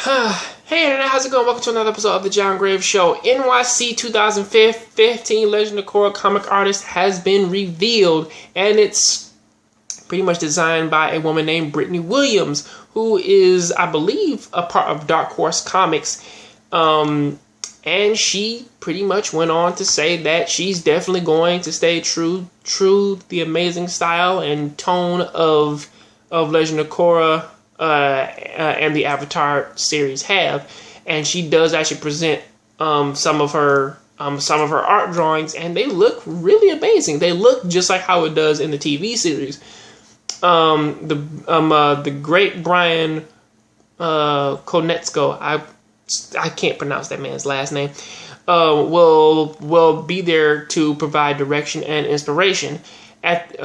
Hey Internet, how's it going? Welcome to another episode of the Jongravesshow. NYC 2015 Legend of Korra comic artist has been revealed, and it's pretty much designed by a woman named Brittany Williams, who is, I believe, a part of Dark Horse Comics. And she pretty much went on to say that she's definitely going to stay true the amazing style and tone of Legend of Korra and the Avatar series have, and she does actually present some of her art drawings, and they look really amazing. They look just like how it does in the TV series. The great Brian Konietzko, I can't pronounce that man's last name, will be there to provide direction and inspiration. At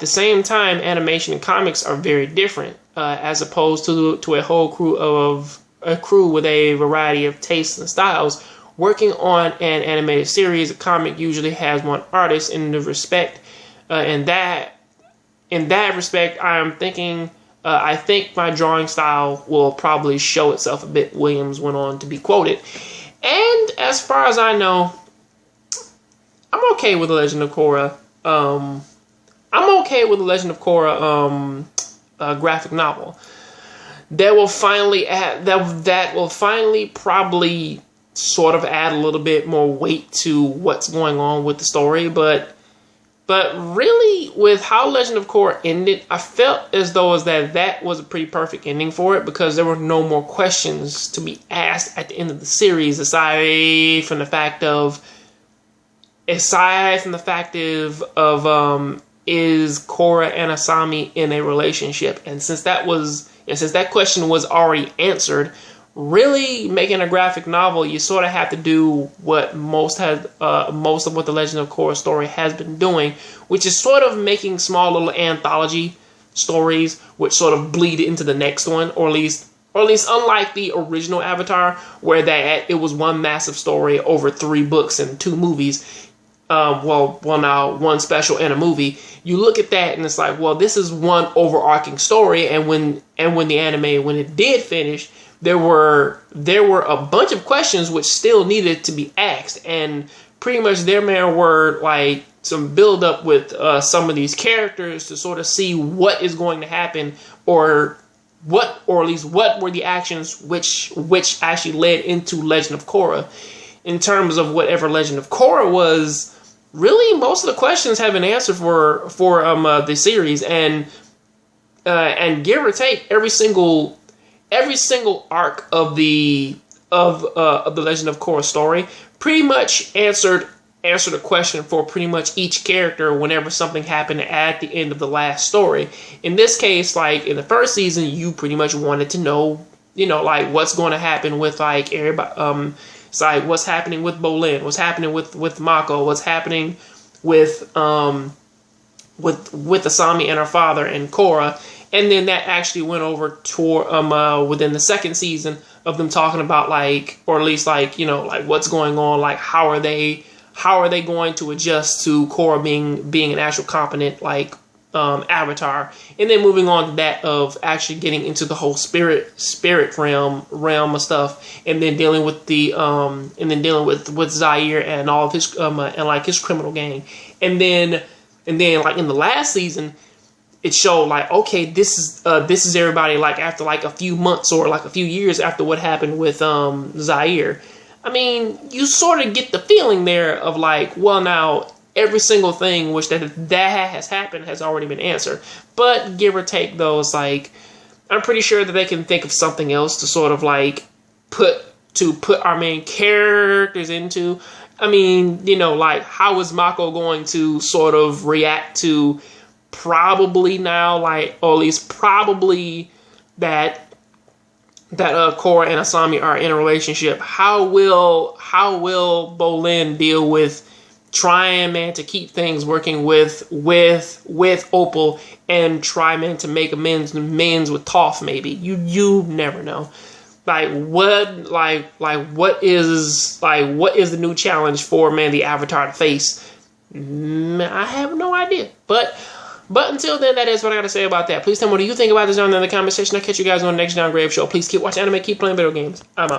the same time, animation and comics are very different, as opposed to a whole crew with a variety of tastes and styles. Working on an animated series, a comic usually has one artist. In that respect, I think my drawing style will probably show itself a bit. Williams went on to be quoted. And as far as I know, I'm okay with The Legend of Korra. I'm okay with the Legend of Korra graphic novel. That will finally probably sort of add a little bit more weight to what's going on with the story, but really, with how Legend of Korra ended, I felt as though that was a pretty perfect ending for it, because there were no more questions to be asked at the end of the series, aside from the fact of is Korra and Asami in a relationship? And since that question was already answered, really making a graphic novel, you sort of have to do what most of what the Legend of Korra story has been doing, which is sort of making small little anthology stories which sort of bleed into the next one, or at least unlike the original Avatar, where it was one massive story over 3 books and 2 movies. Now one special and a movie. You look at that and it's like, well, this is one overarching story. And when the anime, when it did finish, there were a bunch of questions which still needed to be asked, and pretty much there were like some build up with some of these characters to sort of see what is going to happen, or at least what were the actions which actually led into Legend of Korra. In terms of whatever Legend of Korra was, really most of the questions have been answered for the series, and give or take every single arc of the Legend of Korra story pretty much answered a question for pretty much each character whenever something happened at the end of the last story. In this case, like in the first season, you pretty much wanted to know, like what's going to happen with like everybody. It's like what's happening with Bolin, what's happening with Mako, what's happening with Asami and her father and Korra, and then that actually went over to within the second season of them talking about like, or at least like like what's going on, like how are they going to adjust to Korra being an actual competent like avatar, and then moving on to that of actually getting into the whole spirit realm of stuff, and then dealing with with Zaire and all of his and like his criminal gang, and then like in the last season it showed like, okay, this is everybody like after like a few months or like a few years after what happened with Zaire. I mean, you sort of get the feeling there of like, well, now every single thing which that has happened has already been answered. But give or take those, like, I'm pretty sure that they can think of something else to sort of like put our main characters into. I mean, like how is Mako going to sort of react to probably now, like, or at least probably that Korra and Asami are in a relationship. How will Bolin deal with trying, man, to keep things working with Opal, and try, man, to make amends with Toph? Maybe you never know. Like what is the new challenge for, man, the Avatar to face? I have no idea. But But until then, that is what I got to say about that. Please tell me what do you think about this down there in the comment section. I'll catch you guys on the next John Grave Show. Please keep watching anime, keep playing video games. I'm out.